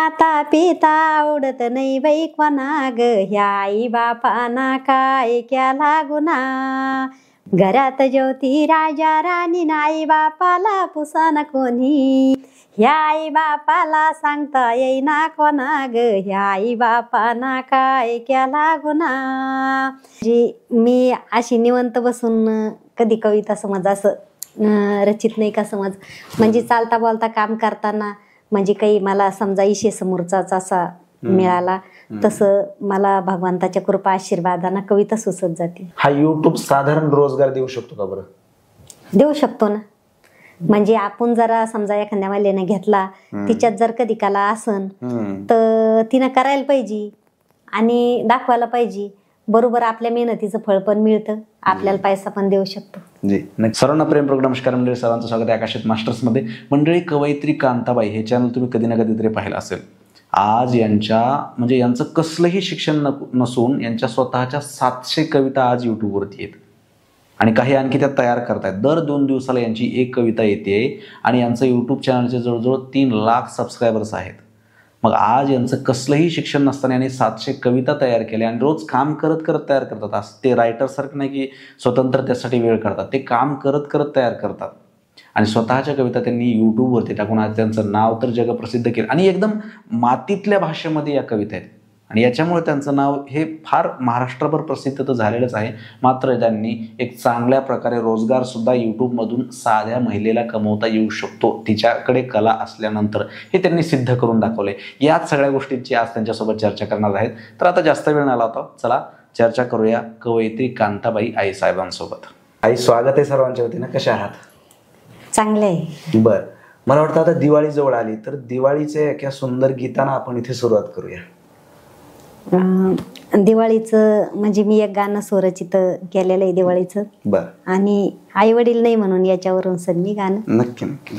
खाता पिता आवडत नाही बाई कोणा ग, ह्या आई बापाना काय केला गुन्हा. घरात ज्योती राजा राणी आई बापाला पुसाना कोणी, ह्या आई बापाला सांगता येईना कोणा ग, ह्या आई बापाना काय केला गुन्हा. मी अशी निवंत बसून कधी कविता समज असं रचित नाही का समज. म्हणजे चालता बोलता काम करताना म्हणजे काही मला समजा इशे समोरचाच असा मिळाला तसं मला भगवंताच्या कृपा आशीर्वादाने कविता सुचत जाते. हा युट्यूब साधारण रोजगार देऊ शकतो का बरं? देऊ शकतो ना. म्हणजे आपण जरा समजा एखाद्या महिलेने घेतला तिच्यात जर कधी कला असन तर तिनं करायला पाहिजे आणि दाखवायला पाहिजे. बरोबर आपल्या मेहनतीचं फळ पण मिळतं, आपल्याला पैसा पण देऊ शकतो. जी सर्वांना प्रेमपूर्वक नमस्कार मंडळी. सर्वांचं स्वागत आहे आकाशात मास्टर्स मध्ये. मंडळी, कवयित्री कांताबाई हे चॅनल तुम्ही कधी ना कधीतरी पाहिलं असेल. आज यांचं कसलंही शिक्षण नसून यांच्या स्वतःच्या 700 कविता आज युट्यूबवरती आहेत आणि काही आणखी त्यात तयार करतायत. दर 2 दिवसाला यांची एक कविता येते आणि यांचं यूट्यूब चॅनलचे जवळजवळ 3 लाख सबस्क्रायबर्स आहेत. मग आज यांचं कसलंही शिक्षण नसताना यांनी 700 कविता तयार केल्या आणि रोज काम करत करत तयार करतात. असं ते रायटरसारखं नाही की स्वतंत्र त्यासाठी वेळ काढतात, ते काम करत करत तयार करतात आणि स्वतःच्या कविता त्यांनी यूट्यूबवरती टाकून आज त्यांचं नाव तर जगप्रसिद्ध केलं. आणि एकदम मातीतल्या भाषेमध्ये या कविता आहेत आणि याच्यामुळे त्यांचं नाव हे फार महाराष्ट्रभर प्रसिद्ध तर झालेलंच आहे. मात्र त्यांनी एक चांगल्या प्रकारे रोजगार सुद्धा यूट्यूबमधून साध्या महिलेला कमवता येऊ शकतो तिच्याकडे कला असल्यानंतर हे त्यांनी सिद्ध करून दाखवले. याच सगळ्या गोष्टींची आज त्यांच्यासोबत चर्चा करणार आहेत. तर आता जास्त वेळ नाही लावता, चला चर्चा करूया कवयित्री कांताबाई आई साहेबांसोबत. आई, स्वागत आहे सर्वांच्या वतीनं. कशा आहात? चांगले आहे. बर, मला वाटतं आता दिवाळी जवळ आली तर दिवाळीच्या एका सुंदर गीताना आपण इथे सुरुवात करूया. दिवाळीचं म्हणजे मी एक गाणं स्वरचित केलेलं आहे दिवाळीचं. बर. आणि आई वडील नाही म्हणून याच्यावरून सर मी गाणं. नक्की नक्की.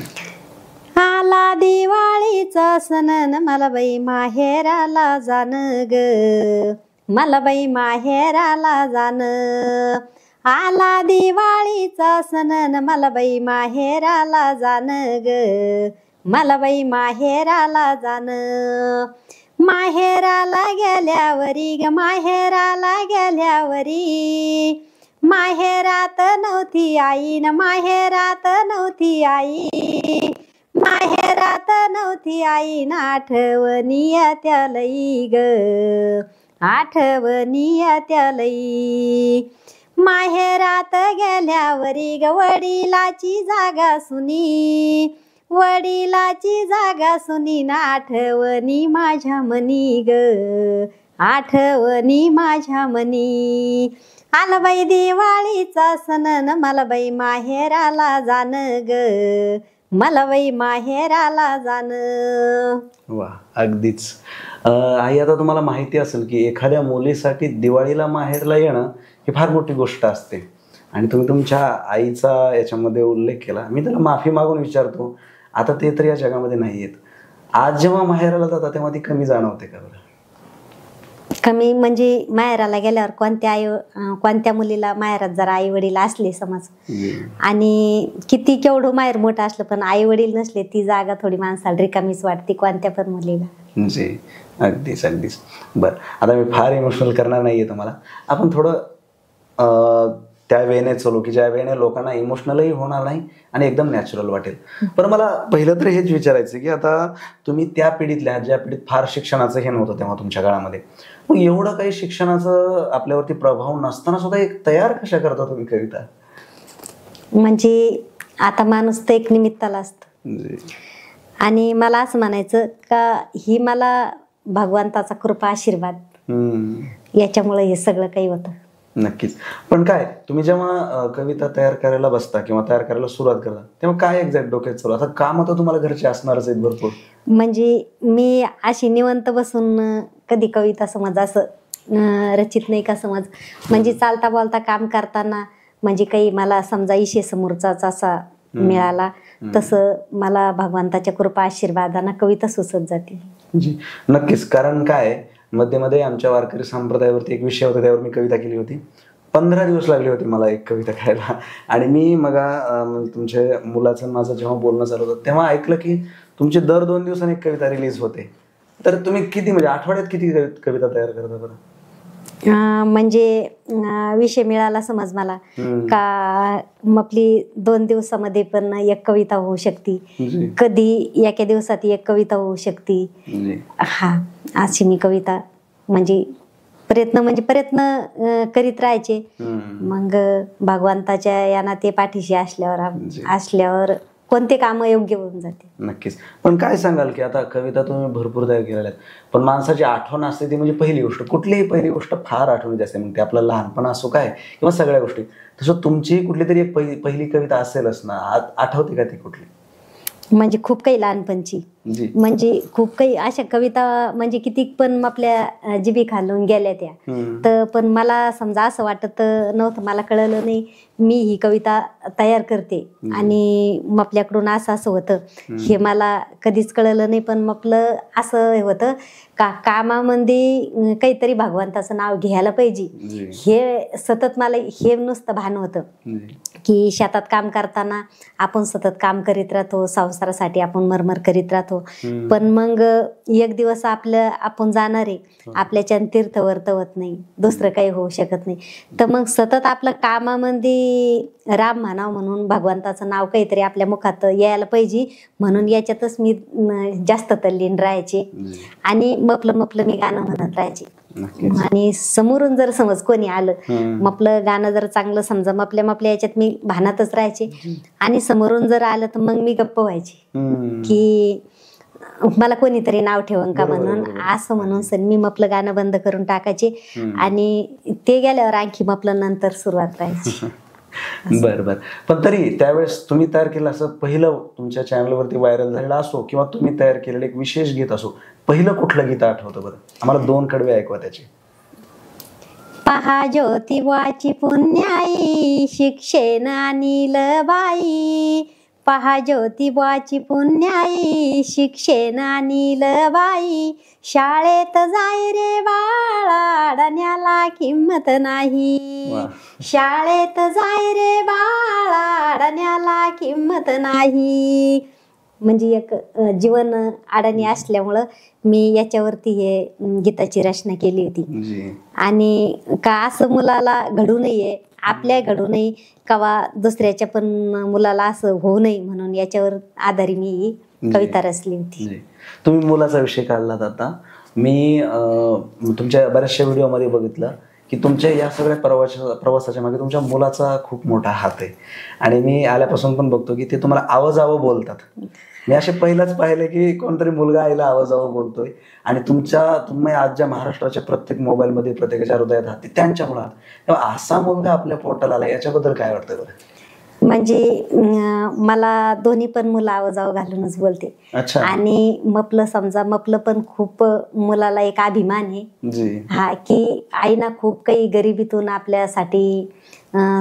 आला दिवाळीचा सण मला बाई माहेराला जाण ग, मला बाई माहेराला जाण. आला दिवाळीचा सण मला बाई माहेराला जाण ग, मला बाई माहेराला जाण. माहेराला गेल्यावरी ग, माहेराला गेल्यावरी माहेरात नव्हती आई न, माहेरात नव्हती आई, माहेरात नव्हती आई न. आठवणी येत्या लई ग, आठवणी येत्या लई. माहेरात गेल्यावरी ग, वडिलाची जागा सुनी, वडिलाची जागा सुनी ना. आठवणी माझ्या मनी ग, आठवणी माझ्या मनी. आला बाई दिवाळीचा सण मला बाई माहेराला जाण ग, मला बाई माहेराला जाण. वा, अगदीच. आई, आता तुम्हाला माहिती असेल की एखाद्या मुलीसाठी दिवाळीला माहेरला येणं ही फार मोठी गोष्ट असते आणि तुम्ही तुमच्या आईचा याच्यामध्ये उल्लेख केला. मी त्याला माफी मागून विचारतो, आता ते तर या जगामध्ये नाही आहेत. आज जेव्हा माहेराला जातात तेव्हा ती कमी जाणवते का बरं? कमी म्हणजे माहेराला गेल्यावर कोणत्या मुलीला माहेरात जर आई वडील असले समज आणि किती केवढं माहेर मोठं असलं पण आई वडील नसले ती जागा थोडी माणसाला रिकामीच वाटते कोणत्या पण मुलीला. जी, अगदीच अगदीच. बरं, आता मी फार इमोशनल करणार नाहीये तुम्हाला. आपण थोडं त्या वेने चलू की ज्या वेने लोकांना इमोशनलही होणार नाही आणि एकदम नॅचरल वाटेल. पण मला पहिलं तर हेच विचारायचं की आता तुम्ही त्या पिढीतल्या ज्या पिढीत फार शिक्षणाचं हे नव्हतं तेव्हा तुमच्या काळामध्ये, मग एवढं काही शिक्षणाचं आपल्यावरती प्रभाव नसताना सुद्धा एक तयार कशा करता तुम्ही कविता? म्हणजे आता माणूस तर एक निमित्ताला असतं आणि मला असं म्हणायचं का ही मला भगवंताचा कृपा आशीर्वाद याच्यामुळे हे सगळं काही होतं. नक्कीच. पण काय तुम्ही जेव्हा कविता तयार करायला बसता किंवा तयार करायला सुरुवात करता तेव्हा काय एक्झॅक्ट डोक्यात चालू? आता काम तर तुम्हाला घरचे असणारच आहेत भरपूर. म्हणजे मी अशी निवंत बसून कधी कविता समज असं रचित नाही का समज. म्हणजे चालता बोलता काम करताना म्हणजे काही मला समजा इशे समोरचाच असा मिळाला तसं मला भगवंताच्या कृपा आशीर्वादाने कविता सुचत जाते. जी नक्कीच. कारण काय मध्ये मध्ये आमच्या वारकरी संप्रदायावरती एक विषय होता, त्यावर मी कविता केली होती. 15 दिवस लागले होते मला एक कविता करायला. आणि मी मग तुमच्या मुलाचं माझं जेव्हा बोलणं चालू होतं तेव्हा ऐकलं की तुमची दर 2 दिवसांनी एक कविता रिलीज होते. तर तुम्ही किती म्हणजे आठवड्यात किती कविता तयार करता बरं? म्हणजे विषय मिळाला समज मला का आपली 2 दिवसामध्ये पण एक कविता होऊ शकते, कधी एका दिवसात एक कविता होऊ शकते. हा, अशी मी कविता म्हणजे प्रयत्न करीत राहायचे. मग भगवंताच्या याना ते पाठीशी असल्यावर कोणते काम योग्य होऊन जाते. नक्कीच. पण काय सांगाल की आता कविता तुम्ही भरपूर तयार केलेल्या आहेत, पण माणसाची आठवण असते ती म्हणजे पहिली गोष्ट, कुठलीही पहिली गोष्ट फार आठवणीची असते. मग ते आपलं लहानपण असो काय किंवा सगळ्या गोष्टी, तसं तुमची कुठली तरी एक पहिली कविता असेलच ना, आठवते का ती कुठली? म्हणजे खूप काही लहानपणची, म्हणजे खूप काही अशा कविता म्हणजे किती पण आपल्या जिभी खालून गेल्या त्या. तर पण मला समजा असं वाटत नव्हतं, मला कळलं नाही मी ही कविता तयार करते आणि आपल्याकडून असं होतं हे मला कधीच कळलं नाही. पण आपलं असं होतं का कामामध्ये काहीतरी भगवंताचं नाव घ्यायला पाहिजे, हे सतत मला हे नुसतं भान होतं की शेतात काम करताना आपण सतत काम करीत राहतो, संसारासाठी आपण मरमर करीत राहतो. पण मग एक दिवस आपण जाणार आहे, आपल्याच्यान तीर्थ वर्तवत नाही, दुसरं काही होऊ शकत नाही. तर मग सतत आपलं कामामध्ये राम म्हणावं म्हणून भगवंताचं नाव काहीतरी आपल्या मुखात यायला पाहिजे, म्हणून याच्यातच मी जास्त तल्लीन राहायचे आणि मपलं मी गाणं म्हणत राहायचे. आणि समोरून जर समज कोणी आलं आपलं गाणं जर चांगलं समजा आपल्या याच्यात मी भानातच राहायचे आणि समोरून जर आलं तर मग मी गप्प व्हायची की मला कोणीतरी नाव ठेवून का म्हणून, असं म्हणून सर मी आपलं गाणं बंद करून टाकायचे आणि ते गेल्यावर आणखी आपलं नंतर सुरुवात राहायची. बर. पण तरी त्यावेळेस तुम्ही तयार केलं असं पहिलं तुमच्या चॅनलवरती व्हायरल झालेलं असो किंवा तुम्ही तयार केलेलं एक विशेष गीत असो, पहिलं कुठलं गीत आठवतं बरं? आम्हाला 2 कडवे ऐकवा त्याचे. पहा ज्योतिबाची पुण्याई शिक्षेन आणील बाई, पहा ज्योतिबाची पुण्याई शिक्षेन आणील बाई, शाळेत जाय रे बाळा अडण्याला किंमत नाही, शाळेत जाय रे बाळा अडण्याला किंमत नाही. म्हणजे एक जीवन अडाणी असल्यामुळं मी याच्यावरती हे गीताची रचना केली होती. आणि का असं मुलाला घडू नये, आपल्या घडू नये किंवा दुसऱ्याच्या पण मुलाला असं होऊ नये म्हणून याच्यावर आधारी मी ही कविता रचली होती. तुम्ही मुलाचा विषय काढलात, आता मी तुमच्या बऱ्याचशा व्हिडिओमध्ये बघितलं की तुमच्या या सगळ्या प्रवासाच्या मागे तुमच्या मुलाचा खूप मोठा हात आहे. आणि मी आल्यापासून पण बघतो की ते तुम्हाला आवाजावं बोलतात. मी असे पहिलाच पाहिले की कोणतरी मुलगा आईला आवाजावं बोलतोय आणि तुम्ही आज ज्या महाराष्ट्राच्या प्रत्येक मोबाईलमध्ये प्रत्येकाच्या हृदयात आहात ते त्यांच्या मुलात, तेव्हा असा मुलगा आपल्या पोटाला आला, याच्याबद्दल काय वाटतं बरं? म्हणजे मला दोन्ही पण मुलं आवाजावं घालूनच बोलते. आणि मपलं समजा मपलं पण खूप मुलाला एक अभिमान आहे हा, की आईना खूप काही गरिबीतून आपल्यासाठी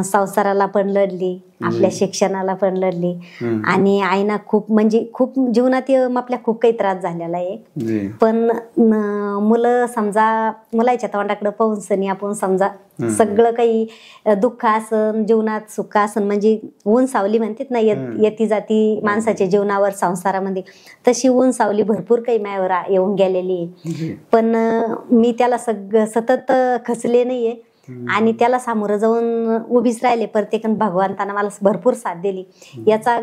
संसाराला पण लढली, आपल्या शिक्षणाला पण लढली आणि आईना खूप म्हणजे खूप जीवनात आपल्या खूप काही त्रास झालेला आहे. पण मुलं समजा मुलाच्या तोंडाकडे पाहून सनी आपण समजा सगळं काही दुःख असन जीवनात सुख असन म्हणजे ऊन सावली म्हणतात ना येती जाती माणसाच्या जीवनावर संसारामध्ये, तशी ऊन सावली भरपूर काही मायावर येऊन गेलेली आहे. पण मी त्याला सतत खचले नाहीये आणि त्याला सामोरं जाऊन उभीच राहिले. प्रत्येकानं भगवंतानं मला भरपूर साथ दिली, याचा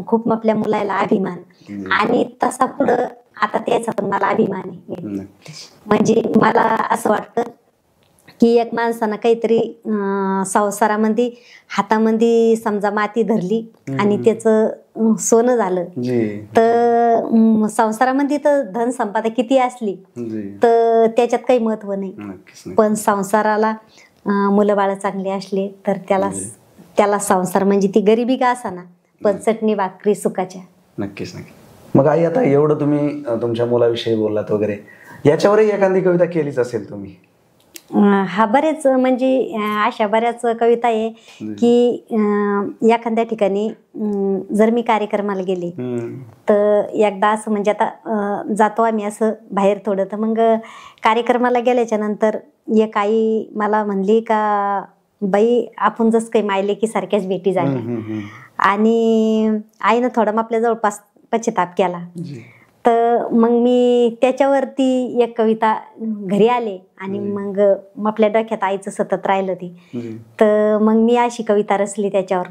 खूप आपल्या मुलाला अभिमान आणि तसा पुढं आता त्याचा पण मला अभिमान आहे. म्हणजे मला असं वाटतं की एक माणसानं काहीतरी संसारामध्ये हातामध्ये समजा माती धरली आणि त्याचं सोनं झालं, तर संसारामध्ये तर धन संपदा किती असली तर त्याच्यात काही महत्व नाही. पण संसाराला मुलं बाळ चांगली असले तर त्याला संसार म्हणजे ती गरिबी का असा ना पण चटणी भाकरी सुखाच्या. नक्कीच. मग आई आता एवढं तुम्ही तुमच्या मुलाविषयी बोललात वगैरे, याच्यावरही एखादी कविता केलीच असेल तुम्ही? हा, बरेच म्हणजे अशा बऱ्याच कविता आहे की एखाद्या ठिकाणी जर मी कार्यक्रमाला गेले तर एकदा असं म्हणजे आता जातो आम्ही असं बाहेर थोडं, तर मग कार्यक्रमाला गेल्याच्या नंतर एक आई मला म्हणली का बाई आपण जसं काही मायले की सारख्याच भेटी झाल्या आणि आईनं थोडा आपल्या जवळपास पश्चाताप केला. तर मग मी त्याच्यावरती एक कविता घरी आले आणि मग आपल्या डोक्यात आईचं सतत राहिलं ती. तर मग मी अशी कविता रचली त्याच्यावर.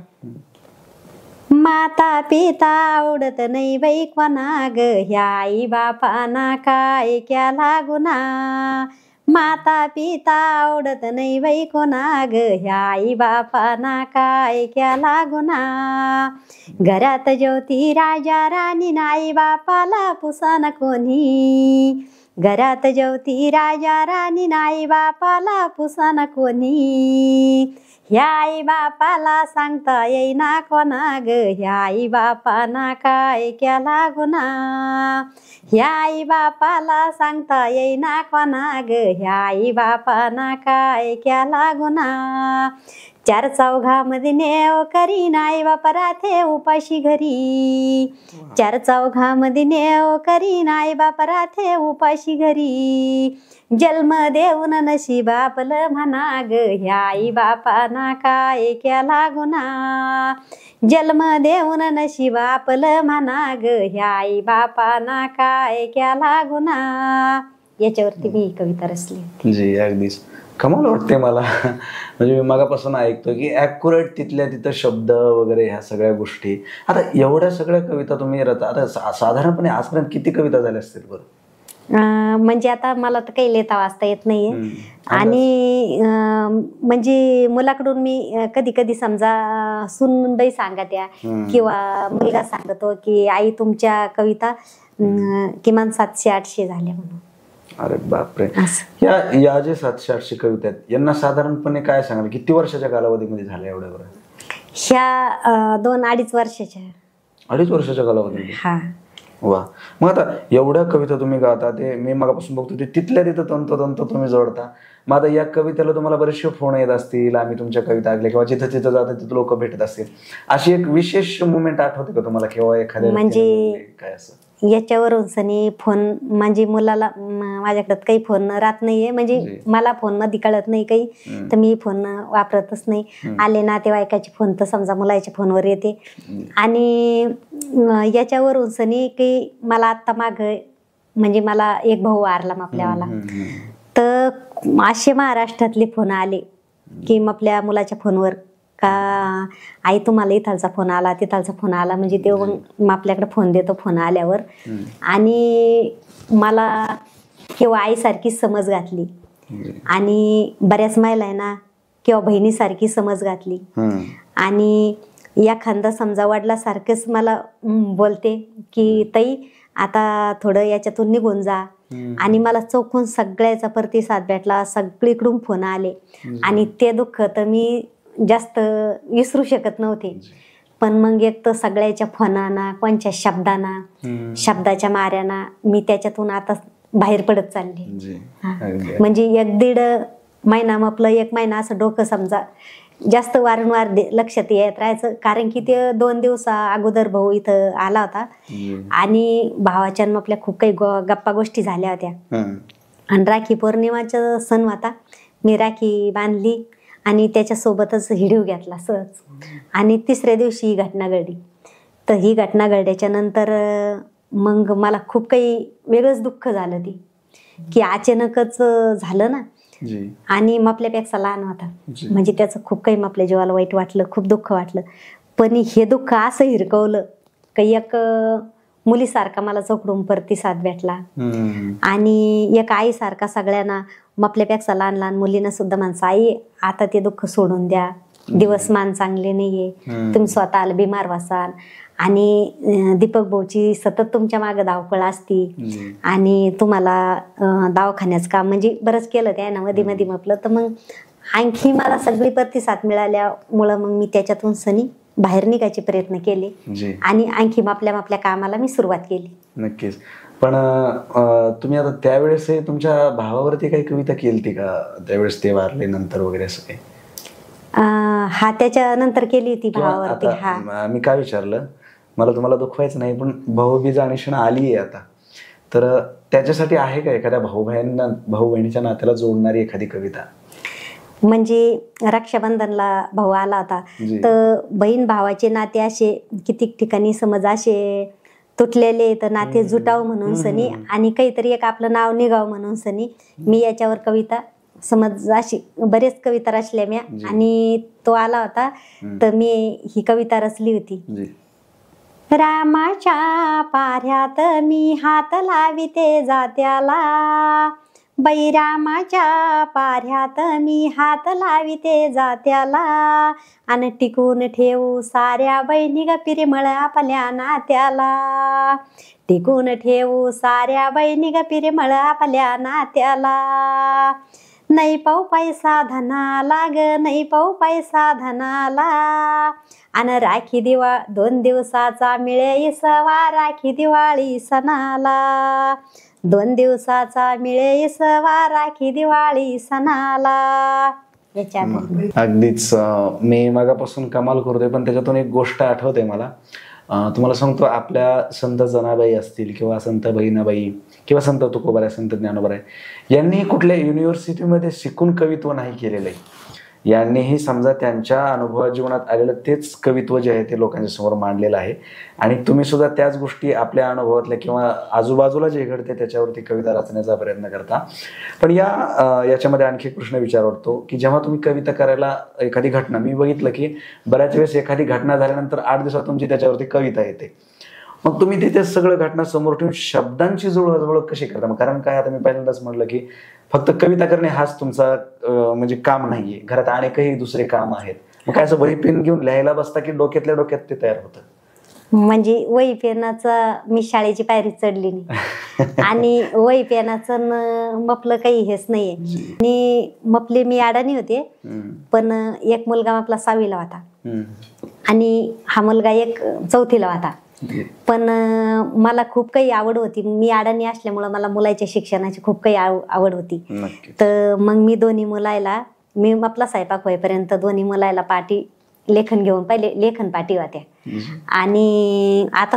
माता पिता आवडत नाही बाई कोणा ग, ह्या आई बापाना काय केला गुन्हा. माता पिता आवडत नाही बाई कोणा ग, ह्या आई बापाना काय केला गुन्हा. घरात ज्योती राजा राणी आई बापाला पुसाना कोणी. घरात ज्योती राजा राणी आई बापाला पुसाना कोणी. ह्या आई बापाला सांगता येईना कोणा ग, ह्या आई बापाना काय केला गुन्हा. ह्या आई बापाला सांगता येईना कोणा ग, ह्या आई बापाना काय केला गुन्हा. चार चौघामध्ये नेव करी आई बापा राहते उपाशी घरी. चार चौघामध्ये नेव करी आई बापा राहते उपाशी घरी. जन्म देऊन नशीब आपलं म्हणा ग, ह्या आई बापाना काय केला गुन्हा. जन्म देऊन नशीब आपलं म्हणा ग, ह्या आई बापाना काय केला गुन्हा. याच्यावरती मी कविता रचली. जी अगदीच कमाल वाटते मला. म्हणजे मी मगापासून ऐकतो की ॲक्युरेट तिथल्या तिथं शब्द वगैरे ह्या सगळ्या गोष्टी. आता एवढ्या सगळ्या कविता तुम्ही आता साधारणपणे आजपर्यंत किती कविता झाल्या असतील बरं? म्हणजे आता मला तर काही लिहिता वाचता येत नाहीये. आणि म्हणजे मुलाकडून मी कधी कधी समजा सुनबाई सांगत या किंवा मुलगा सांगतो की आई तुमच्या कविता किमान 700-800 झाल्या म्हणून. अरे बापरे. या जे 700-800 कविता आहेत यांना साधारणपणे काय सांगाल किती वर्षाच्या कालावधीमध्ये झाल्या एवढ्या बरं? ह्या 2-2.5 वर्षाच्या. 2.5 वर्षाच्या कालावधीमध्ये? हा. वा. मग आता एवढ्या कविता तुम्ही गाता, ते मी मगापासून बघतो ते तिथल्या तिथं तंतोतंत तुम्ही जोडता. मग आता या कवितेला तुम्हाला बरेचसे फोन येत असतील, आम्ही तुमच्या कविता ऐकल्या किंवा जिथं तिथं जातात तिथं लोक भेटत असतील. अशी एक विशेष मुवमेंट आठवते का तुम्हाला किंवा एखाद्या म्हणजे काय असं? याच्यावरून सनी फोन म्हणजे मुलाला माझ्याकडे काही फोन राहत नाहीये. म्हणजे मला फोन मध्ये कळत नाही काही, तर मी फोन वापरतच नाही. आले नातेवाईकाचे फोन तर समजा मुलाच्या फोनवर येते. आणि याच्यावरून सनी की मला आत्ता माग म्हणजे मला एक भाऊ वारला आपल्यावाला. तर असे महाराष्ट्रातले फोन आले की आपल्या मुलाच्या फोनवर का आई तुम्हाला इथालचा फोन आला तिथालचा फोन आला. म्हणजे ते मग आपल्याकडे फोन देतो फोन आल्यावर. आणि मला किंवा आईसारखी समज घातली आणि बऱ्याच महिला आहे ना किंवा बहिणीसारखी समज घातली. आणि एखादा समजा वडिलासारखंच मला बोलते की ताई आता थोडं याच्यातून निघून जा. आणि मला चौकून सगळ्याचा प्रतिसाद भेटला, सगळीकडून फोन आले. आणि ते दुःख तर मी जास्त विसरू शकत नव्हते. पण मग एक तर सगळ्याच्या फोनाना कोणच्या शब्दाना शब्दाच्या माऱ्याना मी त्याच्यातून आता बाहेर पडत चालले. म्हणजे 1-1.5 महिना आपलं 1 महिना असं डोकं समजा जास्त वारंवार लक्षात येत राहायचं. कारण की ते 2 दिवसा अगोदर भाऊ इथं आला होता आणि भावाच्या आपल्या खूप काही गप्पा गोष्टी झाल्या होत्या. आणि राखी पौर्णिमाचा सण होता. मी राखी बांधली आणि त्याच्यासोबतच हिडीव घेतला सहज. आणि 3ऱ्या दिवशी ही घटना घडली. तर ही घटना घडल्याच्या नंतर मग मला खूप काही वेगळंच दुःख झालं ती की अचानकच झालं ना. आणि आपल्यापेक्षा लहान होता. म्हणजे त्याचं खूप काही आपल्या जीवाला वाईट वाटलं, खूप दुःख वाटलं. पण हे दुःख असं हिरकवलं की एक मुलीसारखा मला चौकडून प्रतिसाद भेटला. आणि एक आईसारखा सगळ्यांना आपल्यापेक्षा लहान लहान मुलींना सुद्धा माणसं आई आता ते दुःख सोडून द्या, दिवसमान चांगले नाहीये, तुम्ही स्वतःला बिमार व्हासाल. आणि दीपक भाऊची सतत तुमच्या मागे धावपळ असती आणि तुम्हाला दवाखान्याचं काम म्हणजे बरंच केलं त्या ना मध्ये मध्ये म्हटलं. तर मग आणखी मला सगळी प्रतिसाद मिळाल्यामुळं मग मी त्याच्यातून सनी बाहेर निघायचे प्रयत्न केले आणि आणखी आपल्या कामाला मी सुरुवात केली. नक्कीच. पण तुम्ही आता त्यावेळेस तुमच्या भावावरती काही कविता केली का त्यावेळेस ते वारले नंतर वगैरे असं काही? हा त्याच्यानंतर केली होती भावावरती. हा मी काय विचारलं, मला तुम्हाला दुखवायचं नाही पण भाऊबीज आणि क्षण आली आहे आता, तर त्याच्यासाठी आहे का एखाद्या भाऊ बहिणीच्या नात्याला जोडणारी एखादी कविता? म्हणजे रक्षाबंधनला भाऊ आला होता तर बहीण भावाचे नाते असे कितीक ठिकाणी समज असे तुटलेले तर नाते जुटाव म्हणून सनी आणि काहीतरी एक आपलं नाव निघाव म्हणून सनी मी याच्यावर कविता समज अशी बरेच कविता रचल्या म्या आणि तो आला होता तर मी ही कविता रचली होती. रामाच्या पाऱ्यात मी हात लाविते जात्याला, बैरामाच्या पाऱ्यात मी हात लाविते जात्याला, आणि टिकून ठेवू साऱ्या बहिणी ग पिरिमळ आपल्या नात्याला, टिकून ठेवू साऱ्या बहिणी ग पिरिमळ आपल्या नात्याला. नाही पाऊ पैसा धनाला ग, नाही पाऊ पैसा धनाला, आणि राखी 2 दिवसाचा मिळे सवा राखी दिवाळी सणाला, 2 दिवसाचा मिळे सवा राखी दिवाळी सणाला. अगदीच मी मागापासून कमाल करतोय पण त्याच्यातून एक गोष्ट आठवते मला. तुम्हाला सांगतो, आपल्या संत जनाबाई असतील किंवा संत बहिणाबाई किंवा संत तुकोबाराय, संत ज्ञानोबाराय यांनी कुठल्या युनिव्हर्सिटीमध्ये शिकून कवित्व नाही केलेलं आहे. यांनीही समजा त्यांच्या अनुभवा जीवनात आलेलं तेच कवित्व जे आहे ते लोकांच्या समोर मांडलेलं आहे. आणि तुम्ही सुद्धा त्याच गोष्टी आपल्या अनुभवातल्या किंवा आजूबाजूला जे घडते त्याच्यावरती कविता रचण्याचा प्रयत्न करता. पण याच्यामध्ये आणखी एक प्रश्न विचारतो की जेव्हा तुम्ही कविता करायला एखादी घटना, मी बघितलं की बऱ्याच वेळेस एखादी घटना झाल्यानंतर 8 दिवसात तुमची त्याच्यावरती कविता येते. मग तुम्ही तिथे सगळं घटना समोर ठेवून शब्दांची जुळवाजुळव कशी करता? कारण काय, आता मी पहिल्यांदाच म्हटलं की फक्त कविता करणे हाच तुमचा म्हणजे काम नाहीये, घरात अनेकही दुसरे काम आहेत. मग काय असं वही पेन घेऊन लिहायला बसता की डोक्यातल्या डोक्यात ते तयार होतं? म्हणजे वही पेनाचा मी शाळेची पायरी चढली नाही आणि वही पेनाचं मपलं काही हेच नाहीये. आणि मपले मी अडाणी होते, पण एक मुलगा मपला 6वीला होता आणि हा मुलगा एक 4थीला होता. पण मला खूप काही आवड होती, मी अडाणी असल्यामुळं मला मुलाच्या शिक्षणाची खूप काही आवड होती. तर मग मी दोन्ही मुलायला, मी आपला स्वयंपाक होईपर्यंत दोन्ही मुलायला पाठी लेखन घेऊन, पहिले लेखन पाठी होत्या आणि आता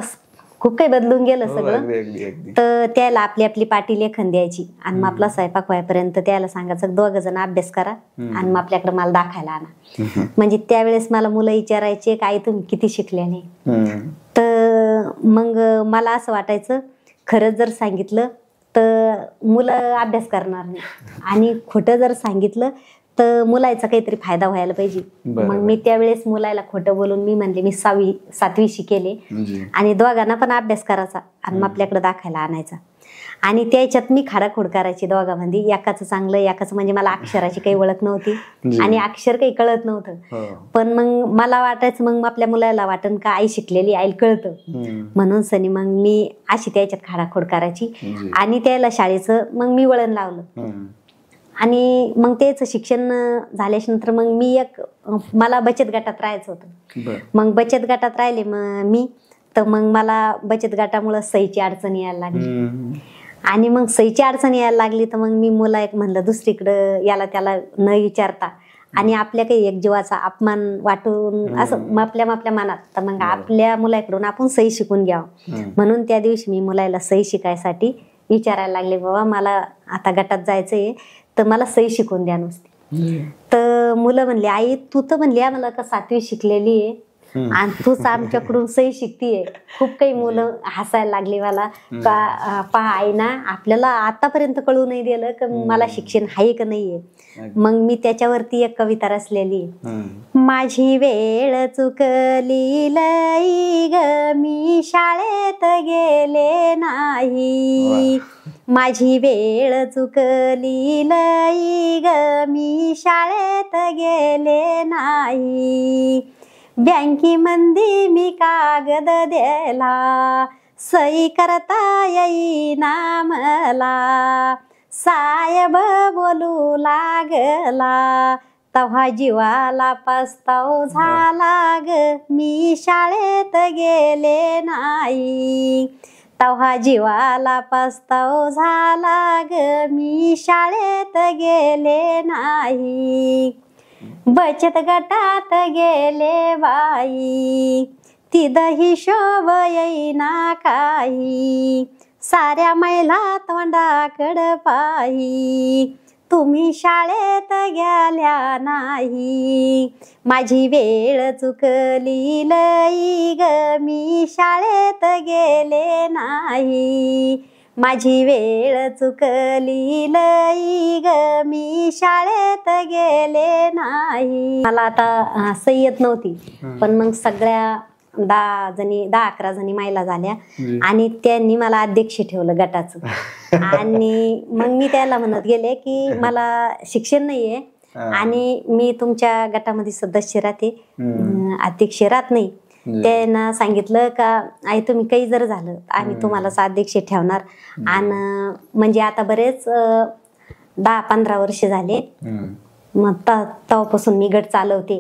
खूप काही बदलून गेलं सगळं. तर त्याला आपली आपली पाठी लेखन द्यायची आणि मग आपला स्वयंपाक व्हायपर्यंत त्याला सांगायचं 2 जण अभ्यास करा आणि मग आपल्याकडे मला दाखवायला आणा. म्हणजे त्यावेळेस मला मुलं विचारायचे काय तुम्ही किती शिकल्याने. तर मग मला असं वाटायचं खरंच जर सांगितलं तर मुलं अभ्यास करणार नाही आणि खोटं जर सांगितलं तर मुलाचा काहीतरी फायदा व्हायला पाहिजे. मग मी त्यावेळेस मुलाला खोटं बोलून मी म्हणले मी 7वी शिकेले आणि दोघांना पण अभ्यास करायचा आणि मग आपल्याकडे दाखवायला आणायचा. आणि त्याच्यात मी खाडाखोड करायची दोघांमध्ये, एकाचं चांगलं एकाचं, म्हणजे मला अक्षराची काही ओळख नव्हती आणि अक्षर काही कळत नव्हतं. पण मग मला वाटायचं मग आपल्या मुलाला वाटन का आई शिकलेली, आईला कळतं म्हणून सनी मग मी अशी त्याच्यात खाडाखोड करायची आणि त्याला शाळेचं मग मी वळण लावलं. आणि मग त्याचं शिक्षण झाल्याच्या नंतर मग मी मला बचत गटात राहायचं होतं. मग बचत गटात राहिले मग मी, तर मग मला बचत गटामुळे सहीची अडचण यायला लागली आणि मग सहीची अडचण यायला लागली तर मग मी मुला एक म्हणलं दुसरीकडं याला त्याला न विचारता आणि आपल्या काही एक जीवाचा अपमान वाटून असं आपल्या मनात, तर मग आपल्या मुलाकडून आपण सही शिकून घ्यावं म्हणून त्या दिवशी मी मुलाला सही शिकायसाठी विचारायला लागले, बाबा मला आता गटात जायचंय तर मला सही शिकून द्या नुसती. तर मुलं म्हणले आई तू तर म्हणली आम्हाला का 7वी शिकलेली आहे आणि तूच आमच्याकडून सही शिकतीये. खूप काही मुलं हसायला लागली मला का पहा आई ना आपल्याला आतापर्यंत कळू नाही दिलं का मला शिक्षण आहे का नाहीये. मग मी त्याच्यावरती एक कविता रचलेली, माझी वेळ चुकली लई ग मी शाळेत गेले नाही, माझी वेळ चुकली लई ग मी शाळेत गेले नाही, बँकेमध्ये मी कागद द्यायला सही करता येईना मला, साहेब बोलू लागला तव्हा जीवाला पस्ताव झाला ग मी शाळेत गेले नाही, तव्हा जीवाला पस्ताव झाला ग मी शाळेत गेले नाही. बचत गटात गेले बाई तिथं हिशोब येईना काही, साऱ्या महिला तोंडाकड पाही तुम्ही शाळेत गेल्या नाही, माझी वेळ चुकली लई ग, मी शाळेत गेले नाही, माझी वेळ चुकली लई ग, मी शाळेत गेले नाही. मला आता सही येत नव्हती, पण मग सगळ्या 10-11 जणी महिला झाल्या आणि त्यांनी मला अध्यक्ष ठेवलं गटाचं. आणि मग मी त्याला म्हणत गेले की मला शिक्षण नाहीये आणि मी तुमच्या गटामध्ये सदस्य राहते, अध्यक्ष राहत नाही. त्यांना सांगितलं का आई तुम्ही काही जर झालं आम्ही तुम्हालाच अध्यक्ष ठेवणार. आणि म्हणजे आता बरेच 10-15 वर्ष झाले मग तेव्हापासून मी गट चालवते.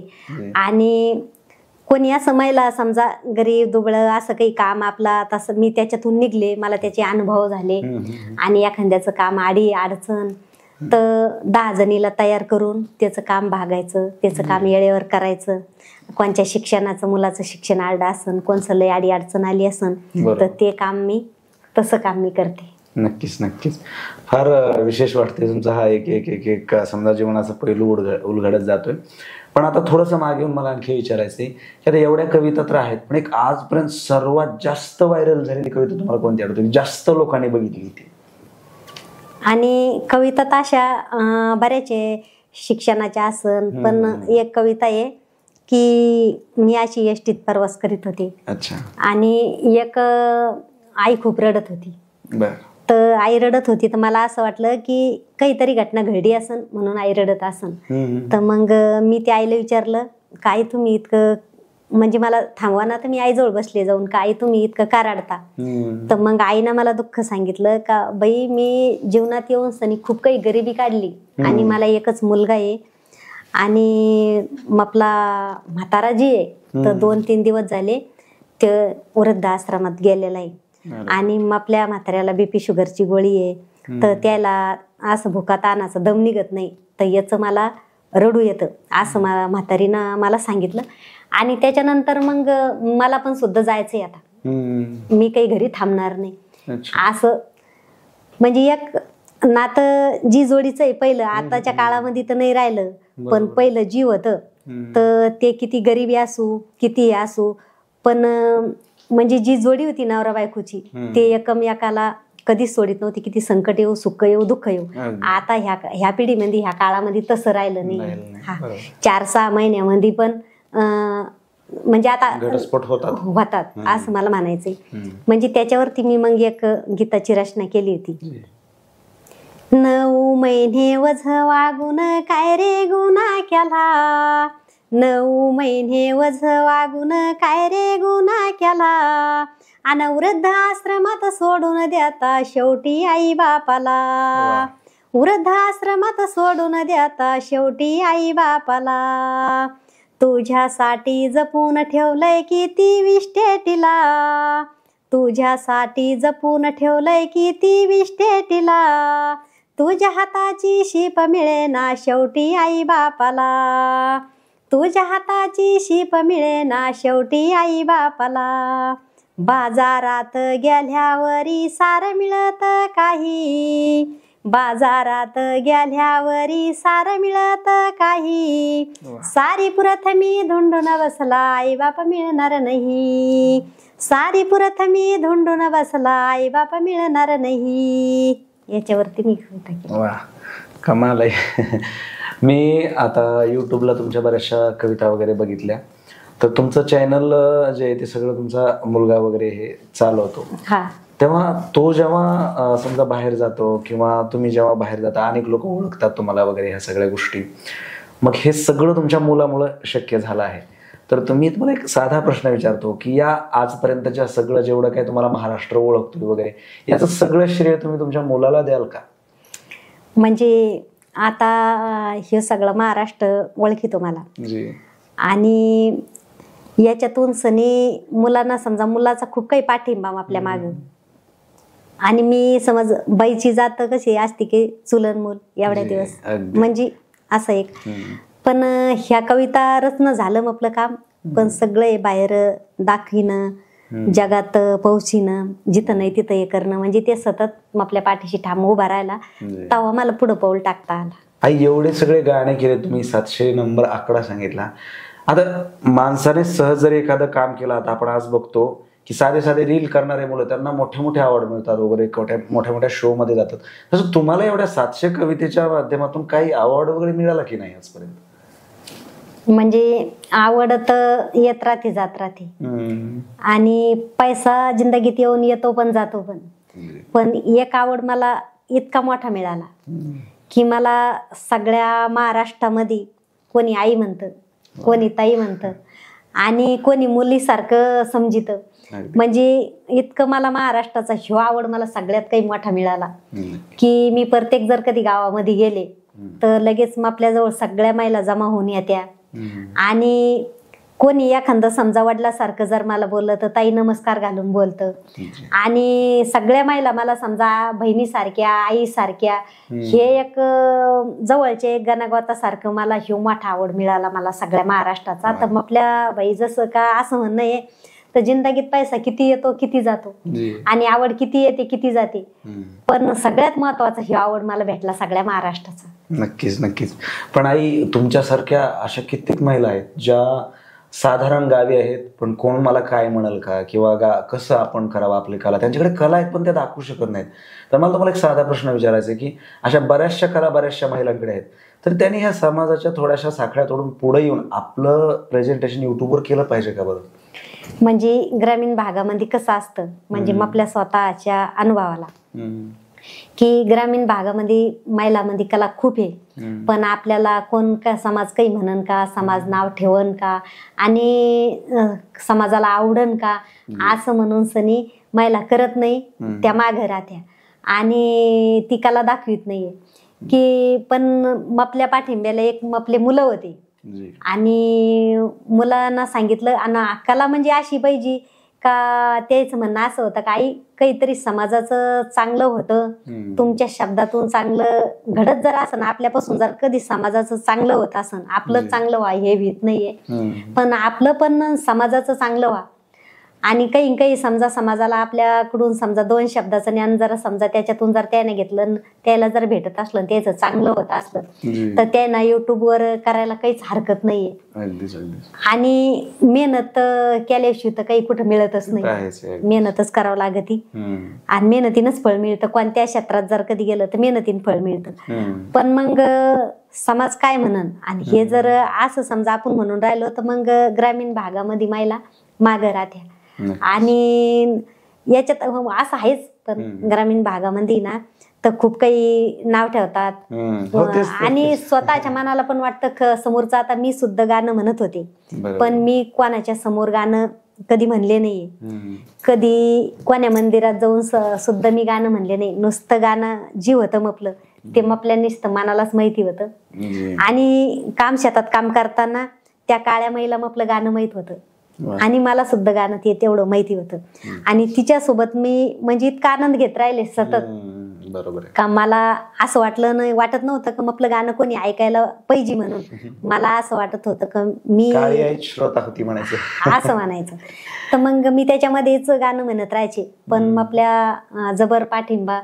आणि कोणी असं महिला समजा गरीब दुबळं असं काही काम आपला तसं मी त्याच्यातून निघले, मला त्याचे अनुभव झाले. आणि एखाद्याचं काम आडी अडचण तर 10 जणीला तयार करून त्याचं काम भागायचं, त्याचं काम वेळेवर करायचं. कोणत्या शिक्षणाचं मुलाचं शिक्षण आडं असन, कोणचं लय आडी अडचण आली असन तर ते काम मी तसं काम मी करते. नक्कीच नक्कीच. फार विशेष वाटते तुमचा हा एक एक एक एक समजा जीवनाचा पैलू उलगडत जातोय. पण आता थोडंसं मागे येऊन मला आणखी विचारायचंय की आता एवढ्या कविता तर आहेत, पण एक आजपर्यंत सर्वात जास्त व्हायरल झालेली कविता तुम्हाला कोणती आठवते, जास्त लोकांनी बघितली ती? आणि कविता तर अशा बऱ्याच आहे शिक्षणाच्या असन, पण एक कविता आहे की मी अशी एसटीत प्रवास करीत होते. अच्छा. आणि एक आई खूप रडत होती. बर. तर आई रडत होती तर मला असं वाटलं की काहीतरी घटना घडली असन म्हणून आई रडत असन. तर मग मी त्या आईला विचारलं काय तुम्ही इतकं म्हणजे मला थांबवा ना, तर मी आईजवळ बसले जाऊन का आई तुम्ही इतकं का रडता. तर मग आईनं मला दुःख सांगितलं का बाई मी जीवनात येऊन सनी खूप काही गरिबी काढली आणि मला एकच मुलगा आहे आणि आपला म्हातारा जी आहे तर 2-3 दिवस झाले ते वृद्धाश्रमात गेलेला आहे. आणि आपल्या म्हाताऱ्याला बीपी शुगरची गोळी आहे तर त्याला असं भुका तानाचं दम निघत नाही, तर याचं मला रडू येतं असं म्हातारीनं मला सांगितलं. आणि त्याच्यानंतर मग मला पण सुद्धा जायचंय आता, मी काही घरी थांबणार नाही असं. म्हणजे एक नातं जी जोडीचं आहे पहिलं, आताच्या काळामध्ये तर नाही राहिलं, पण पहिलं जीव होतं तर ते किती गरिबी असू किती असू पण म्हणजे जी जोडी होती नवरा बायकोची ते एकमेकाला कधीच सोडित नव्हती. किती संकट येऊ सुख येऊ दुःख येऊ. आता ह्या पिढीमध्ये ह्या काळामध्ये तसं राहिलं नाही. 4-6 महिन्यामध्ये पण म्हणजे आता घटस्फोट होतात असं मला म्हणायचंय. म्हणजे त्याच्यावरती मी मग एक गीताची रचना केली होती. 9 महिने वझ वागून काय रे गुन्हा केला, 9 महिने वझ वागून काय रे गुन्हा केला, अन वृद्धाश्रमात सोडून देता शेवटी आई बापाला, वृद्धाश्रमात सोडून देता शेवटी आई बापाला, तुझ्यासाठी जपून ठेवलंय किती विष्टेटीला, तुझ्यासाठी जपून ठेवलंय किती विष्टेटीला, तुझ्या हाताची शीप मिळेना शेवटी आई बापाला, तुझ्या हाताची शीप मिळेना शेवटी आई बापाला, बाजारात गेल्यावरी सार मिळत काही, बाजारात गेल्यावरी सार मिळत काही, सारी प्रथमी धुंडून बसला आई बाप मिळणार नाही, सारी प्रथमी धुंडून बसला आई बाप मिळणार नाही. याच्यावरती मी कविता केली. वा, कमाल आहे. मी आता युट्यूबला तुमच्या बऱ्याचशा कविता वगैरे बघितल्या, तर तुमचं चॅनल जे आहे ते सगळं तुमचा मुलगा वगैरे हे चालवतो. तेव्हा तो जेव्हा समजा बाहेर जातो किंवा तुम्ही जेव्हा बाहेर जाता अनेक लोक ओळखतात तुम्हाला वगैरे ह्या सगळ्या गोष्टी, मग हे सगळं तुमच्या मुलामुळे शक्य झालं आहे. तर तुम्ही तुम्हाला एक साधा प्रश्न विचारतो की या आजपर्यंतच्या सगळं जेवढं काय तुम्हाला महाराष्ट्र ओळखतो वगैरे याचं सगळं श्रेय तुम्ही तुमच्या मुलाला द्याल का? म्हणजे आता हे सगळं महाराष्ट्र ओळखितो मला आणि याच्यातून सनी मुलांना समजा मुलाचा खूप काही पाठिंबा आपल्या माग. आणि मी समज बाईची जात कशी असते की चुलन मूल एवढ्या दिवस म्हणजे असं एक. पण ह्या कविता रचना झालं आपलं काम, पण सगळे बाहेर दाखविणं जगात पोहोचणं, जिथं नाही तिथं हे करणं, म्हणजे ते सतत आपल्या पाठीशी ठाम उभा राहिला, तेव्हा मला पुढं पाऊल टाकता आला. आई एवढे सगळे गाणे केले तुम्ही, 700 नंबर आकडा सांगितला. आता माणसाने सहज जर एखादं काम केलं, आता आपण आज बघतो की साधे साधे रील करणारे मुलं त्यांना मोठे मोठे अवॉर्ड मिळतात वगैरे, मोठ्या मोठ्या शो मध्ये जातात. तसं तुम्हाला एवढ्या 700 कवितेच्या माध्यमातून काही अवॉर्ड वगैरे मिळाला की नाही आजपर्यंत? म्हणजे आवड तर येत राहते जात राहते, आणि पैसा जिंदगीत येऊन येतो पण जातो पण. पण एक आवड मला इतका मोठा मिळाला की मला सगळ्या महाराष्ट्रामध्ये कोणी आई म्हणतं, कोणी ताई म्हणतं, आणि कोणी मुलीसारखं समजितं. म्हणजे इतकं मला महाराष्ट्राचा ह्यो आवड मला सगळ्यात काही मोठा मिळाला की मी प्रत्येक जर कधी गावामध्ये गेले तर लगेच आपल्याजवळ सगळ्या महिला जमा होऊन येत्या. आणि कोणी एखादं समजा वडिलासारखं जर मला बोललं तर ताई नमस्कार घालून बोलतं. आणि सगळ्या महिला मला समजा बहिणीसारख्या, आईसारख्या, हे एक जवळचे गणगोतासारखं मला ह्यो मोठा आवड मिळाला मला सगळ्या महाराष्ट्राचा. तर आपल्या बाई जसं का असं म्हणणं आहे, तर जिंदगीत पैसा किती येतो किती जातो, आणि आवड किती येते किती जाते, पण सगळ्यात महत्वाचा ही आवड मला भेटला सगळ्या महाराष्ट्राचा. नक्कीच नक्कीच. पण आई, तुमच्यासारख्या अशा कित्येक महिला आहेत ज्या साधारण गावी आहेत, पण कोण मला काय म्हणाल का, किंवा कसं आपण करावं आपली कला, त्यांच्याकडे कला आहेत पण त्या दाखवू शकत नाहीत. तर मला तुम्हाला एक साधा प्रश्न विचारायचा आहे की अशा बऱ्याचशा कला बऱ्याचशा महिलांकडे आहेत, तर त्यांनी ह्या समाजाच्या थोड्याशा साखळ्या तोडून पुढे येऊन आपलं प्रेझेंटेशन युट्यूबवर केलं पाहिजे का बरं? म्हणजे ग्रामीण भागामध्ये कसं असतं, म्हणजे आपल्या स्वतःच्या अनुभवाला की ग्रामीण भागामध्ये महिलांमध्ये कला खूप आहे, पण आपल्याला कोण का समाज काही म्हणन का, समाज नाव ठेवन का, आणि समाजाला आवडन का, असं म्हणून सनी महिला करत नाही, त्या मागे राहत्या आणि ती कला दाखवित नाहीये. की पण आपल्या पाठिंब्याला एक आपले मुलं होते, आणि मुलांना सांगितलं, आणि कला म्हणजे अशी पाहिजे का, तेच म्हणणं असं होतं का आई काहीतरी समाजाचं चांगलं होतं, तुमच्या शब्दातून चांगलं घडत जर असं ना, आपल्यापासून जर कधी समाजाचं चांगलं होत असं, आपलं चांगलं व्हा हे भीत नाहीये, पण आपलं पण समाजाचं चांगलं व्हा. आणि काही काही समजा समाजाला आपल्याकडून समजा 2 शब्दाचं ज्ञान जरा समजा त्याच्यातून जर त्याने घेतलं, त्याला जर भेटत असलं, त्याचं चांगलं होत असलं, तर त्यांना युट्यूबवर करायला काहीच हरकत नाहीये. आणि मेहनत केल्याशिवाय तर काही कुठं मिळतच नाही, मेहनतच करावं लागते, आणि मेहनतीनंच फळ मिळतं. कोणत्या क्षेत्रात जर कधी गेलं तर मेहनतीनं फळ मिळतं. पण मग समाज काय म्हणन, आणि हे जर असं समजा आपण म्हणून राहिलो तर मग ग्रामीण भागामध्ये महिला मागं राहत्या. आणि याच्यात असं आहेच, पण ग्रामीण भागामध्ये ना तर खूप काही नाव ठेवतात, आणि स्वतःच्या मनाला पण वाटतं समोरचं. आता मी सुद्धा गाणं म्हणत होते, पण मी कोणाच्या समोर गाणं कधी म्हणले नाहीये, कधी कोण्या मंदिरात जाऊन सुद्धा मी गाणं म्हणले नाही. नुसतं गाणं जी होतं आपलं ते आपल्या नुसतं मनालाच माहिती होतं. आणि काम शेतात काम करताना त्या काळ्या महिला आपलं गाणं माहित होतं, आणि मला सुद्धा गाणं ते तेवढं माहिती होतं. आणि तिच्यासोबत मी म्हणजे इतका आनंद घेत राहिले सतत, बरोबर का मला असं वाटत नव्हतं का आपलं गाणं कोणी ऐकायला पाहिजे म्हणून. मला असं वाटत होतं का मी श्रोता होती म्हणायचं, असं म्हणायचं. तर मग मी त्याच्यामध्येच गाणं म्हणत राहायचे. पण आपल्या जबर पाठिंबा,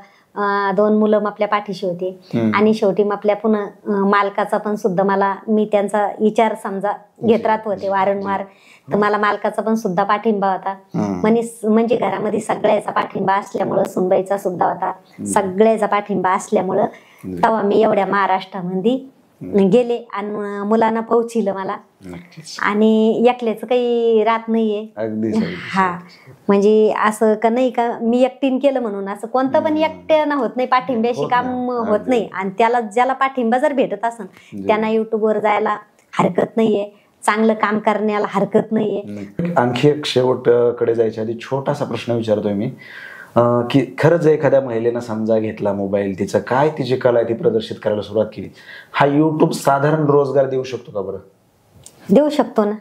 2 मुलं आपल्या पाठीशी होते, आणि शेवटी आपल्या पुन्हा मालकाचा पण सुद्धा मला, मी त्यांचा विचार समजा घेत राहत होते वारंवार, तर मला मालकाचा पण सुद्धा पाठिंबा होता. म्हणजे घरामध्ये सगळ्याचा पाठिंबा असल्यामुळं, सुनबाईचा सुद्धा होता, सगळ्याचा पाठिंबा असल्यामुळं तेव्हा मी एवढ्या महाराष्ट्रामध्ये गेले आणि मुलांना पोहोचिलं मला. आणि एकल्याच काही राहत नाहीये. हा म्हणजे असं का नाही का मी एकटीन केलं म्हणून असं कोणतं पण एकट्यानं होत नाही, पाठिंब्याशी काम होत नाही. आणि त्याला ज्याला पाठिंबा जर भेटत असेल त्यांना युट्यूबवर जायला हरकत नाहीये, चांगलं काम करण्याला हरकत नाहीये. आणखी एक शेवटकडे जायच्या आधी छोटासा प्रश्न विचारतोय मी, की खरंच एखाद्या महिलेनं समजा घेतला मोबाईल, तिचं काय तिची कला आहे ती प्रदर्शित करायला सुरुवात केली, हा युट्यूब साधारण रोजगार देऊ शकतो का बरं? देऊ शकतो ना.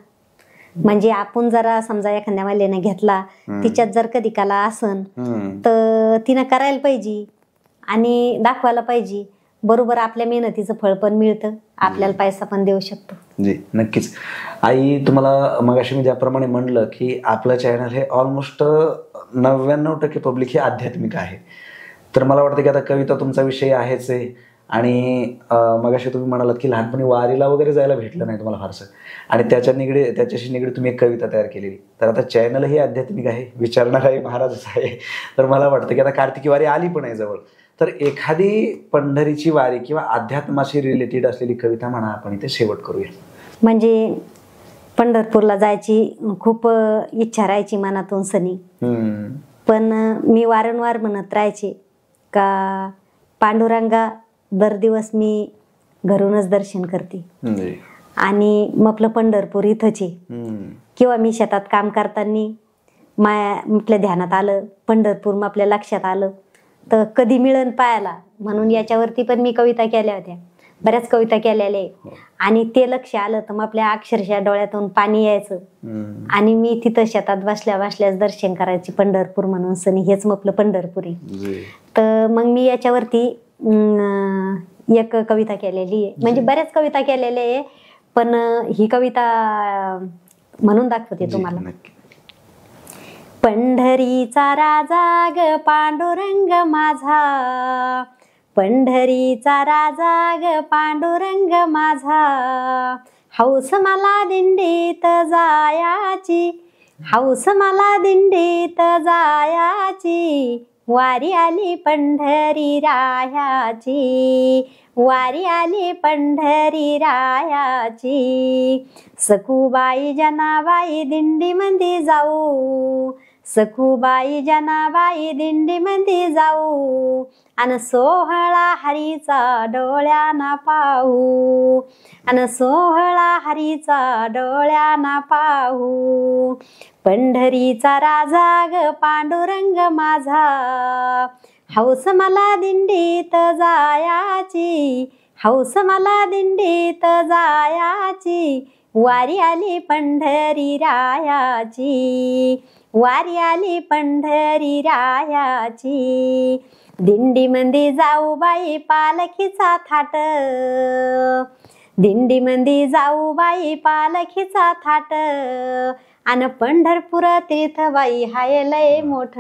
म्हणजे आपण जरा समजा एखाद्या महिलेनं घेतला, तिच्यात जर कधी कला असन तर तिनं करायला पाहिजे आणि दाखवायला पाहिजे. बरोबर आपल्या मेहनतीचं फळ पण मिळतं, आपल्याला पैसा पण देऊ शकतो. जी नक्कीच. आई, तुम्हाला मगाशी मी ज्याप्रमाणे म्हणलं की आपलं चॅनल हे ऑलमोस्ट 99% पब्लिक हे आध्यात्मिक आहे, तर मला वाटतं की आता कविता तुमचा विषय आहेच आहे आणि मगाशी तुम्ही म्हणालात की लहानपणी वारीला वगैरे जायला भेटलं नाही तुम्हाला फारसं, आणि त्याच्याशी निगडीत तुम्ही एक कविता तयार केलेली. तर आता चॅनलही आध्यात्मिक आहे, विचारणाराही महाराजच आहे. तर मला वाटतं की आता कार्तिकी वारी आली पण आहे जवळ, तर एखादी पंढरीची वारी किंवा अध्यात्माशी रिलेटेड असलेली कविता म्हणा, आपण इथे शेवट करूया. म्हणजे पंढरपूरला जायची खूप इच्छा राहायची मनातून सनी, पण मी वारंवार म्हणत राहायचे का पांडुरंगा दर दिवस मी घरूनच दर्शन करते आणि मग आपलं पंढरपूर इथंच आहे. किंवा मी शेतात काम करताना आपल्या ध्यानात आलं पंढरपूर, मग आपल्या लक्षात आलं तर कधी मिळन पायाला, म्हणून याच्यावरती पण मी कविता केल्या होत्या, बऱ्याच कविता केलेल्या आहे. आणि ते लक्ष आलं तर मग आपल्या अक्षरशः डोळ्यातून पाणी यायचं आणि मी तिथं शेतात बसल्या बसल्याच दर्शन करायची पंढरपूर म्हणून सनी, हेच मग आपलं पंढरपूर आहे. तर मग मी याच्यावरती एक कविता केलेली आहे, म्हणजे बऱ्याच कविता केलेल्या आहे, पण ही कविता म्हणून दाखवते तुम्हाला. पंढरीचा राजा ग पांडुरंग माझा, पंढरीचा राजा ग पांडुरंग माझा, हौस मला दिंडीत जायाची, हौस मला दिंडीत जायाची, वारी आली पंढरी रायाची, वारी आली पंढरी रायाची, सखूबाई जनाबाई दिंडी मंदी जाऊ, सखूबाई जनाबाई दिंडी मंदी जाऊ, अन सोहळा हरीचा डोळ्याना पाहू, अन सोहळा हरीचा डोळ्याना पाहू, पंढरीचा राजा ग पांडुरंग माझा, हौस मला दिंडीत जायाची, हौस मला दिंडीत जायाची, वारी आली पंढरी रायाची, वारी आली पंढरी रायाची, दिंडी मंदी जाऊ बाई पालखीचा थाट, दिंडी मंदी जाऊ बाई पालखीचा थाट, अन पंढरपूर तीर्थ बाई हाय लय मोठ,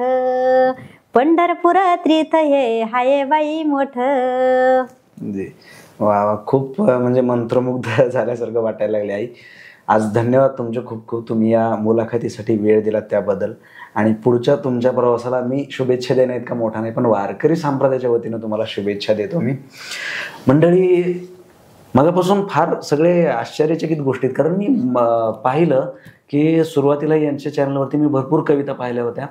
पंढरपूर तीर्थ हे हाय बाई मोठ. वा वा, खूप म्हणजे मंत्रमुग्ध झाल्यासारखं वाटायला लागले आई. आज धन्यवाद तुमचे खूप खूप, तुम्ही या मुलाखतीसाठी वेळ दिला त्याबद्दल. आणि पुढच्या तुमच्या प्रवासाला मी शुभेच्छा देणं इतका मोठा नाही, पण वारकरी संप्रदायाच्या वतीनं तुम्हाला शुभेच्छा देतो मी. मंडळी, मगापासून फार सगळे आश्चर्यचकित गोष्टीत, कारण मी पाहिलं की सुरुवातीला यांच्या चॅनलवरती मी भरपूर कविता पाहिल्या होत्या.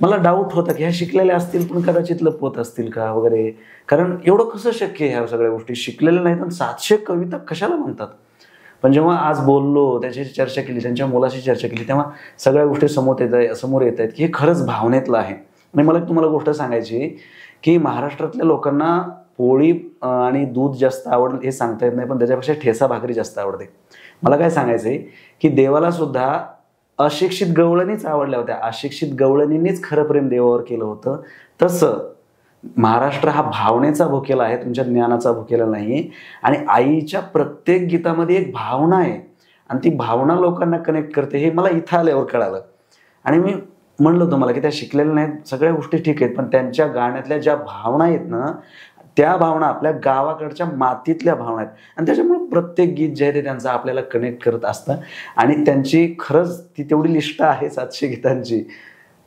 मला डाऊट होता की ह्या शिकलेल्या असतील पण कदाचित लपवत असतील का वगैरे, कारण एवढं कसं शक्य आहे ह्या सगळ्या गोष्टी शिकलेल्या नाहीत आणि 700 कविता कशाला म्हणतात. पण जेव्हा आज बोललो, त्याच्याशी चर्चा केली, त्यांच्या मुलाशी चर्चा केली, तेव्हा सगळ्या गोष्टी समोर येत आहेत की हे खरंच भावनेतलं आहे. आणि मला तुम्हाला गोष्ट सांगायची की महाराष्ट्रातल्या लोकांना पोळी आणि दूध जास्त आवडलं हे सांगता येत नाही, पण त्याच्यापेक्षा ठेसा भाकरी जास्त आवडते. मला काय सांगायचंय की देवाला सुद्धा अशिक्षित गवळणीच आवडल्या होत्या, अशिक्षित गवळणींनीच खरं प्रेम देवावर केलं होतं. तसं महाराष्ट्र हा भावनेचा भुकेला आहे, तुमच्या ज्ञानाचा भुकेला नाही. आणि आईच्या प्रत्येक गीतामध्ये एक भावना आहे आणि ती भावना लोकांना कनेक्ट करते, हे मला इथं आल्यावर कळालं. आणि मी म्हणलं तुम्हाला की त्या शिकलेल्या नाहीत, सगळ्या गोष्टी ठीक आहेत, पण त्यांच्या गाण्यातल्या ज्या भावना आहेत ना, त्या भावना आपल्या गावाकडच्या मातीतल्या भावना आहेत. आणि त्याच्यामुळे प्रत्येक गीत जे आहे ते त्यांचं आपल्याला कनेक्ट करत असतं. आणि त्यांची खरंच ती तेवढी लिस्ट आहे 700 गीतांची,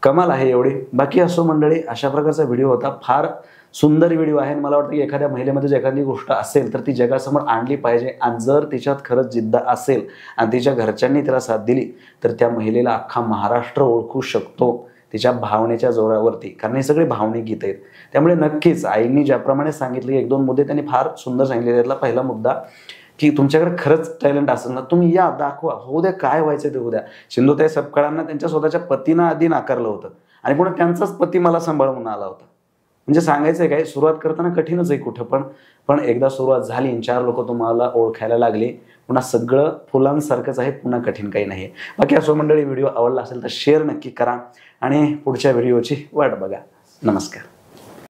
कमाल आहे एवढी. बाकी असो मंडळी, अशा प्रकारचा व्हिडिओ होता, फार सुंदर व्हिडिओ आहे. मला वाटतं की एखाद्या महिलेमध्ये जर एखादी गोष्ट असेल तर ती जगासमोर आणली पाहिजे. आणि जर तिच्यात खरंच जिद्द असेल आणि तिच्या घरच्यांनी तिला साथ दिली तर त्या महिलेला अख्खा महाराष्ट्र ओळखू शकतो तिच्या भावनेच्या जोरावरती, कारण हे सगळे भावनिक गीत आहेत. त्यामुळे नक्कीच आईंनी ज्याप्रमाणे सांगितले, 1-2 मुद्दे त्यांनी फार सुंदर सांगितले. त्यातला पहिला मुद्दा की तुमच्याकडे खरंच टॅलेंट असेल ना, तुम्ही या, दाखवा, होऊ द्या, काय व्हायचं ते होऊ द्या. सिंधुताई सपकाळांना त्यांच्या स्वतःच्या पतीनं आधी नाकारलं होतं आणि पुन्हा त्यांचाच पती मला सांभाळून आला होता. म्हणजे सांगायचंय काय, सुरुवात करताना कठीणच आहे कुठं पण एकदा सुरुवात झाली, 4 लोक तुम्हाला ओळखायला लागले, पुन्हा सगळं फुलांसारखंच आहे, पुन्हा कठीण काही नाही. बाकी असो मंडळी, व्हिडिओ आवडला असेल तर शेअर नक्की करा आणि पुढच्या व्हिडिओची वाट बघा. नमस्कार.